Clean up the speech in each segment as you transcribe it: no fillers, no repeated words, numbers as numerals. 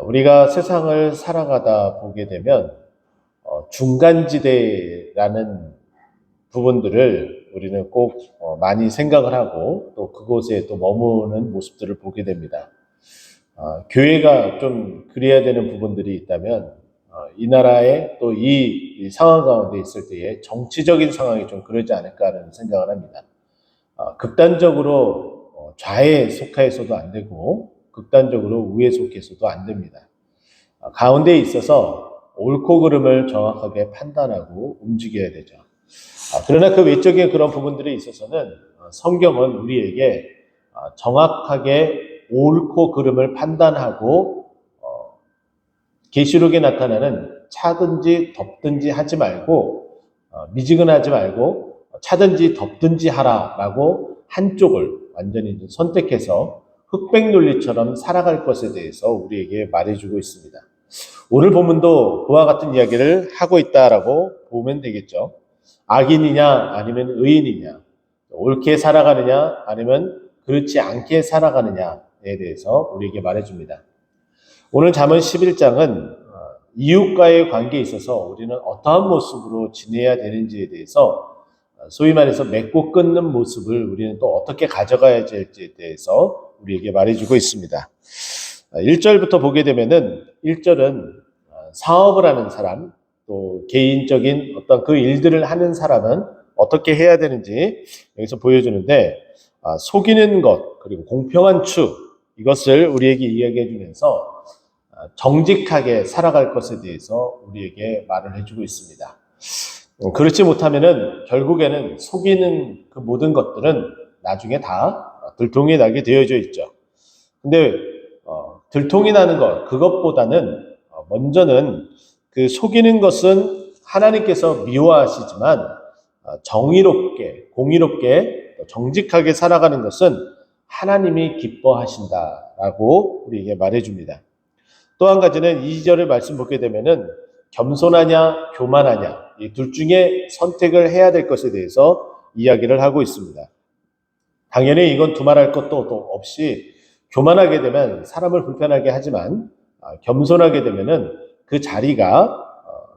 우리가 세상을 살아가다 보게 되면 중간지대라는 부분들을 우리는 꼭 많이 생각을 하고 또 그곳에 또 머무는 모습들을 보게 됩니다. 교회가 좀 그래야 되는 부분들이 있다면 이 나라의 또 이 상황 가운데 있을 때에 정치적인 상황이 좀 그러지 않을까 하는 생각을 합니다. 극단적으로 좌에 속해서도 안 되고 극단적으로 우에 속해서도 안 됩니다. 가운데에 있어서 옳고 그름을 정확하게 판단하고 움직여야 되죠. 그러나 그 외적인 그런 부분들에 있어서는 성경은 우리에게 정확하게 옳고 그름을 판단하고 계시록에 나타나는 차든지 덮든지 하지 말고 미지근하지 말고 차든지 덮든지 하라라고 한쪽을 완전히 선택해서 흑백 논리처럼 살아갈 것에 대해서 우리에게 말해주고 있습니다. 오늘 본문도 그와 같은 이야기를 하고 있다라고 보면 되겠죠. 악인이냐 아니면 의인이냐, 옳게 살아가느냐 아니면 그렇지 않게 살아가느냐에 대해서 우리에게 말해줍니다. 오늘 잠언 11장은 이웃과의 관계에 있어서 우리는 어떠한 모습으로 지내야 되는지에 대해서 소위 말해서 맺고 끊는 모습을 우리는 또 어떻게 가져가야 될지에 대해서 우리에게 말해주고 있습니다. 1절부터 보게 되면은 1절은 사업을 하는 사람, 또 개인적인 어떤 그 일들을 하는 사람은 어떻게 해야 되는지 여기서 보여주는데 속이는 것 그리고 공평한 추 이것을 우리에게 이야기해 주면서 정직하게 살아갈 것에 대해서 우리에게 말을 해주고 있습니다. 그렇지 못하면은 결국에는 속이는 그 모든 것들은 나중에 다 들통이 나게 되어져 있죠. 근데 들통이 나는 것 그것보다는 먼저는 그 속이는 것은 하나님께서 미워하시지만 정의롭게 공의롭게 정직하게 살아가는 것은 하나님이 기뻐하신다라고 우리에게 말해줍니다. 또 한 가지는 2절을 말씀 보게 되면은 겸손하냐 교만하냐 이 둘 중에 선택을 해야 될 것에 대해서 이야기를 하고 있습니다. 당연히 이건 두말할 것도 없이 교만하게 되면 사람을 불편하게 하지만 겸손하게 되면은 그 자리가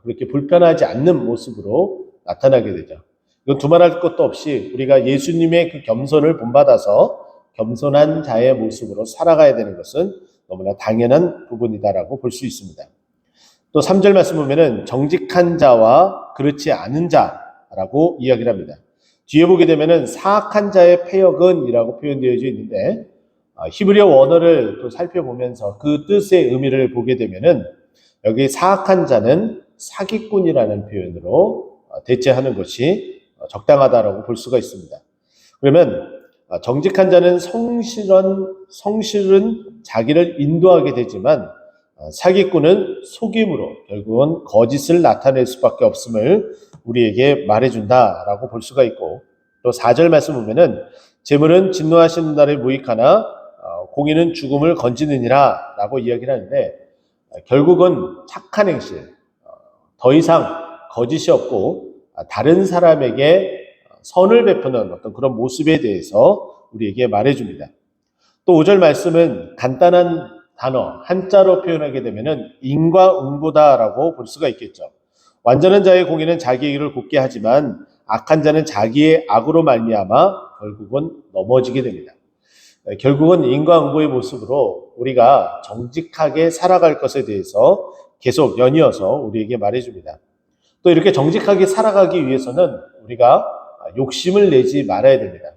그렇게 불편하지 않는 모습으로 나타나게 되죠. 이건 두말할 것도 없이 우리가 예수님의 그 겸손을 본받아서 겸손한 자의 모습으로 살아가야 되는 것은 너무나 당연한 부분이다라고 볼 수 있습니다. 또 3절 말씀 보면은 정직한 자와 그렇지 않은 자라고 이야기를 합니다. 뒤에 보게 되면은 사악한 자의 패역은이라고 표현되어져 있는데 히브리어 원어를 또 살펴보면서 그 뜻의 의미를 보게 되면은 여기 사악한 자는 사기꾼이라는 표현으로 대체하는 것이 적당하다라고 볼 수가 있습니다. 그러면 정직한 자는 성실은 자기를 인도하게 되지만 사기꾼은 속임으로 결국은 거짓을 나타낼 수밖에 없음을 우리에게 말해준다라고 볼 수가 있고 또 4절 말씀 보면은 재물은 진노하시는 날에 무익하나 공의는 죽음을 건지느니라 라고 이야기를 하는데 결국은 착한 행실, 더 이상 거짓이 없고 다른 사람에게 선을 베푸는 어떤 그런 모습에 대해서 우리에게 말해줍니다. 또 5절 말씀은 간단한 단어, 한자로 표현하게 되면은 인과응보다라고 볼 수가 있겠죠. 완전한 자의 공의는 자기의 길을 곱게 하지만 악한 자는 자기의 악으로 말미암아 결국은 넘어지게 됩니다. 결국은 인과응보의 모습으로 우리가 정직하게 살아갈 것에 대해서 계속 연이어서 우리에게 말해줍니다. 또 이렇게 정직하게 살아가기 위해서는 우리가 욕심을 내지 말아야 됩니다.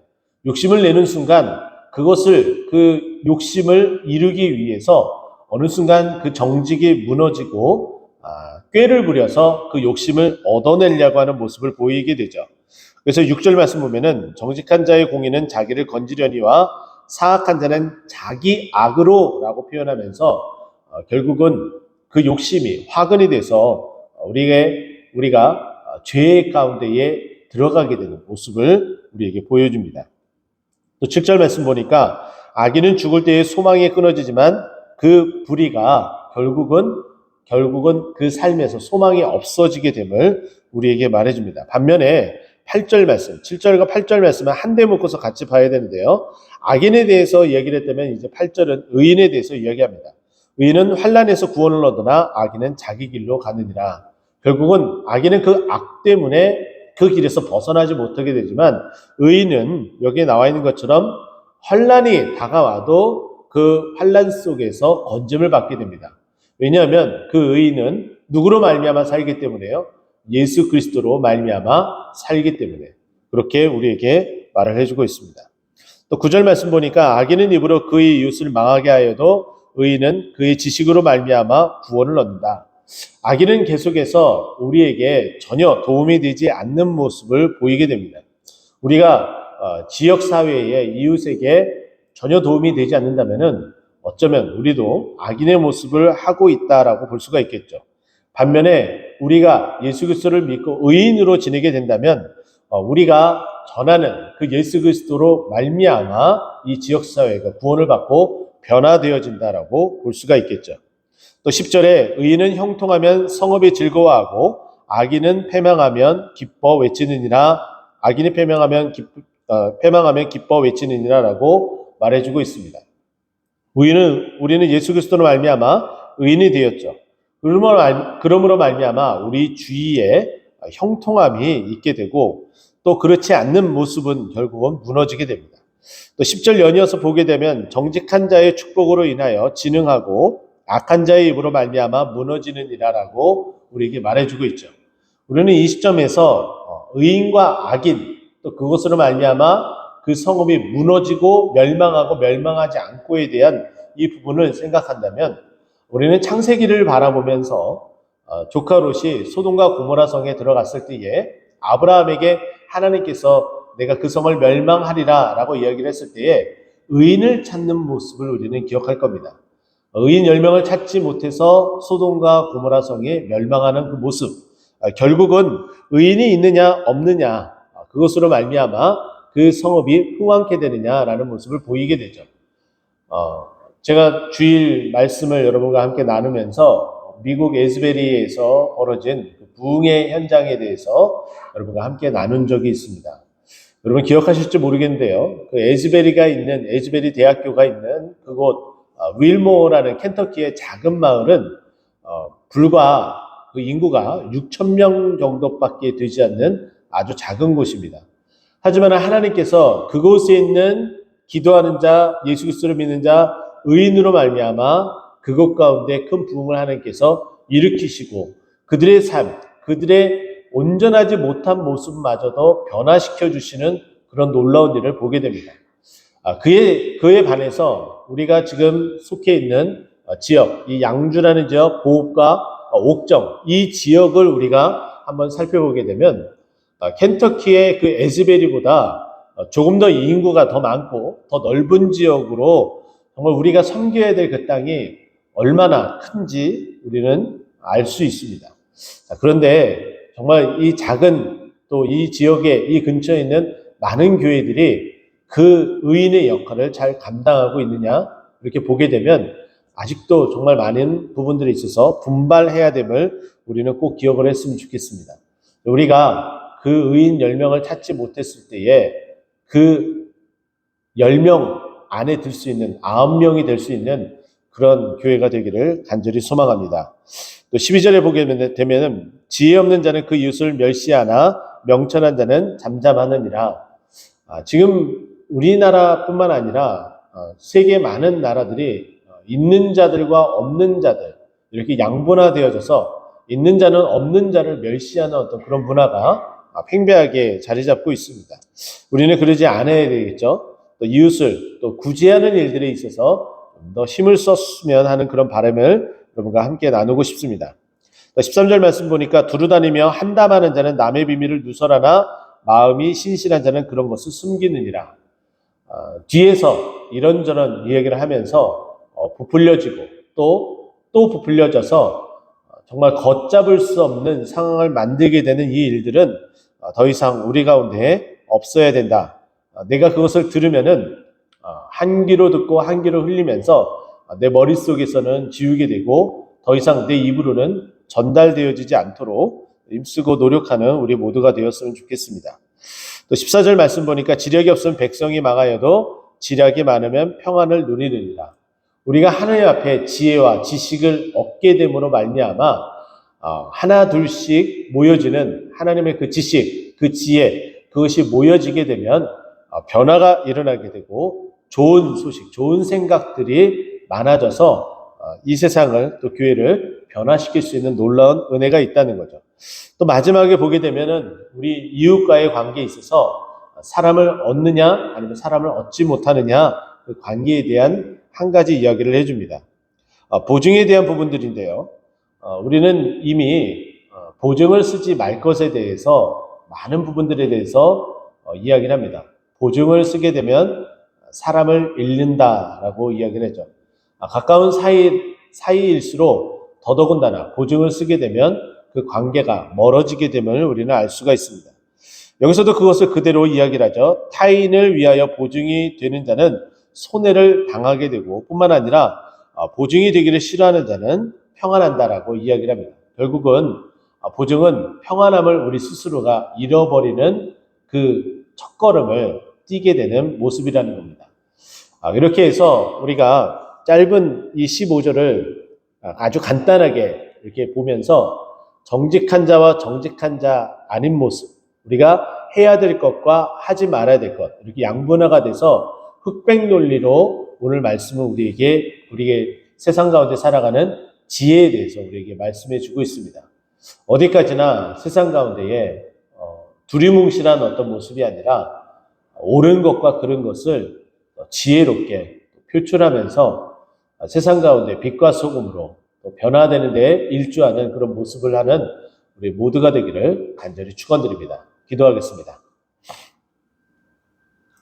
욕심을 내는 순간 그 욕심을 이루기 위해서 어느 순간 그 정직이 무너지고 꾀를 부려서 그 욕심을 얻어내려고 하는 모습을 보이게 되죠. 그래서 6절 말씀 보면은 정직한 자의 공의는 자기를 건지려니와 사악한 자는 자기 악으로라고 표현하면서 결국은 그 욕심이 화근이 돼서 우리가 죄 가운데에 들어가게 되는 모습을 우리에게 보여줍니다. 또 7절 말씀 보니까 악인은 죽을 때에 소망이 끊어지지만 그 불의가 결국은 그 삶에서 소망이 없어지게 됨을 우리에게 말해줍니다. 반면에 8절 말씀, 7절과 8절 말씀은 한데 묶어서 같이 봐야 되는데요. 악인에 대해서 얘기를 했다면 이제 8절은 의인에 대해서 이야기합니다. 의인은 환난에서 구원을 얻으나 악인은 자기 길로 가느니라. 결국은 악인은 그 악 때문에 그 길에서 벗어나지 못하게 되지만 의인은 여기에 나와 있는 것처럼 환난이 다가와도 그 환난 속에서 건짐을 받게 됩니다. 왜냐하면 그 의인은 누구로 말미암아 살기 때문에요? 예수 그리스도로 말미암아 살기 때문에. 그렇게 우리에게 말을 해주고 있습니다. 또 9절 말씀 보니까 악인은 입으로 그의 이웃을 망하게 하여도 의인은 그의 지식으로 말미암아 구원을 얻는다. 악인은 계속해서 우리에게 전혀 도움이 되지 않는 모습을 보이게 됩니다. 우리가 지역사회의 이웃에게 전혀 도움이 되지 않는다면 어쩌면 우리도 악인의 모습을 하고 있다라고 볼 수가 있겠죠. 반면에 우리가 예수 그리스도를 믿고 의인으로 지내게 된다면 우리가 전하는 그 예수 그리스도로 말미암아 이 지역사회가 구원을 받고 변화되어진다라고 볼 수가 있겠죠. 또 10절에 의인은 형통하면 성읍이 즐거워하고 악인은 패망하면 기뻐 외치느니라. 악인이 패망하면 기뻐 외치느니라라고 말해주고 있습니다. 우리는 예수 그리스도로 말미암아 의인이 되었죠. 그러므로 말미암아 우리 주위에 형통함이 있게 되고 또 그렇지 않는 모습은 결국은 무너지게 됩니다. 또 10절 연이어서 보게 되면 정직한 자의 축복으로 인하여 진흥하고 악한 자의 입으로 말미암아 무너지느니라라고 우리에게 말해주고 있죠. 우리는 이 시점에서 의인과 악인 또 그것으로 말미암아 그 성읍이 무너지고 멸망하고 멸망하지 않고에 대한 이 부분을 생각한다면 우리는 창세기를 바라보면서 조카 롯이 소돔과 고모라 성에 들어갔을 때에 아브라함에게 하나님께서 내가 그 성을 멸망하리라 라고 이야기를 했을 때에 의인을 찾는 모습을 우리는 기억할 겁니다. 의인 10명을 찾지 못해서 소돔과 고모라 성이 멸망하는 그 모습, 결국은 의인이 있느냐 없느냐 그것으로 말미암아 그 성읍이 흥왕케 되느냐라는 모습을 보이게 되죠. 제가 주일 말씀을 여러분과 함께 나누면서 미국 에즈베리에서 벌어진 부흥의 현장에 대해서 여러분과 함께 나눈 적이 있습니다. 여러분 기억하실지 모르겠는데요. 그 에즈베리 대학교가 있는 그곳 윌모어라는 켄터키의 작은 마을은 불과 그 인구가 6,000명 정도밖에 되지 않는 아주 작은 곳입니다. 하지만 하나님께서 그곳에 있는 기도하는 자, 예수 그리스도를 믿는 자, 의인으로 말미암아 그곳 가운데 큰 부흥을 하나님께서 일으키시고 그들의 삶, 그들의 온전하지 못한 모습마저도 변화시켜 주시는 그런 놀라운 일을 보게 됩니다. 그에 반해서 우리가 지금 속해 있는 지역, 이 양주라는 지역, 보읍과 옥정, 이 지역을 우리가 한번 살펴보게 되면 켄터키의 그 에즈베리보다 조금 더 인구가 더 많고 더 넓은 지역으로 정말 우리가 섬겨야 될 그 땅이 얼마나 큰지 우리는 알 수 있습니다. 그런데 정말 이 작은 또 이 지역에 이 근처에 있는 많은 교회들이 그 의인의 역할을 잘 감당하고 있느냐 이렇게 보게 되면 아직도 정말 많은 부분들이 있어서 분발해야 됨을 우리는 꼭 기억을 했으면 좋겠습니다. 우리가 그 의인 10명을 찾지 못했을 때에 그 10명 안에 들 수 있는 9명이 될 수 있는 그런 교회가 되기를 간절히 소망합니다. 또 12절에 보게 되면 지혜 없는 자는 그 이웃을 멸시하나 명철한 자는 잠잠하느니라. 지금 우리나라뿐만 아니라 세계 많은 나라들이 있는 자들과 없는 자들 이렇게 양분화되어져서 있는 자는 없는 자를 멸시하는 어떤 그런 문화가 팽배하게 자리 잡고 있습니다. 우리는 그러지 않아야 되겠죠. 또 이웃을 또 구제하는 일들에 있어서 더 힘을 썼으면 하는 그런 바람을 여러분과 함께 나누고 싶습니다. 13절 말씀 보니까 두루다니며 한담하는 자는 남의 비밀을 누설하나 마음이 신실한 자는 그런 것을 숨기느니라. 뒤에서 이런저런 이야기를 하면서 부풀려지고 또 부풀려져서 정말 걷잡을 수 없는 상황을 만들게 되는 이 일들은 더 이상 우리 가운데 없어야 된다. 내가 그것을 들으면은 한 귀로 듣고 한 귀로 흘리면서 내 머릿속에서는 지우게 되고 더 이상 내 입으로는 전달되어지지 않도록 힘쓰고 노력하는 우리 모두가 되었으면 좋겠습니다. 또 14절 말씀 보니까 지력이 없으면 백성이 망하여도 지략이 많으면 평안을 누리느니라. 우리가 하나님 앞에 지혜와 지식을 얻게 됨으로 말미암아 하나 둘씩 모여지는 하나님의 그 지식, 그 지혜, 그것이 모여지게 되면 변화가 일어나게 되고 좋은 소식, 좋은 생각들이 많아져서 이 세상을 또 교회를 변화시킬 수 있는 놀라운 은혜가 있다는 거죠. 또 마지막에 보게 되면은 우리 이웃과의 관계에 있어서 사람을 얻느냐 아니면 사람을 얻지 못하느냐 그 관계에 대한 한 가지 이야기를 해줍니다. 보증에 대한 부분들인데요. 우리는 이미 보증을 쓰지 말 것에 대해서 많은 부분들에 대해서 이야기를 합니다. 보증을 쓰게 되면 사람을 잃는다라고 이야기를 하죠. 가까운 사이일수록 더더군다나 보증을 쓰게 되면 그 관계가 멀어지게 됨을 우리는 알 수가 있습니다. 여기서도 그것을 그대로 이야기를 하죠. 타인을 위하여 보증이 되는 자는 손해를 당하게 되고 뿐만 아니라 보증이 되기를 싫어하는 자는 평안한다라고 이야기를 합니다. 결국은 보증은 평안함을 우리 스스로가 잃어버리는 그 첫걸음을 띄게 되는 모습이라는 겁니다. 이렇게 해서 우리가 짧은 이 15절을 아주 간단하게 이렇게 보면서 정직한 자와 정직한 자 아닌 모습, 우리가 해야 될 것과 하지 말아야 될 것, 이렇게 양분화가 돼서 흑백 논리로 오늘 말씀은 우리에게 세상 가운데 살아가는 지혜에 대해서 우리에게 말씀해 주고 있습니다. 어디까지나 세상 가운데에 두리뭉실한 어떤 모습이 아니라 옳은 것과 그른 것을 지혜롭게 표출하면서 세상 가운데 빛과 소금으로 변화되는 데 일조하는 그런 모습을 하는 우리 모두가 되기를 간절히 축원드립니다. 기도하겠습니다.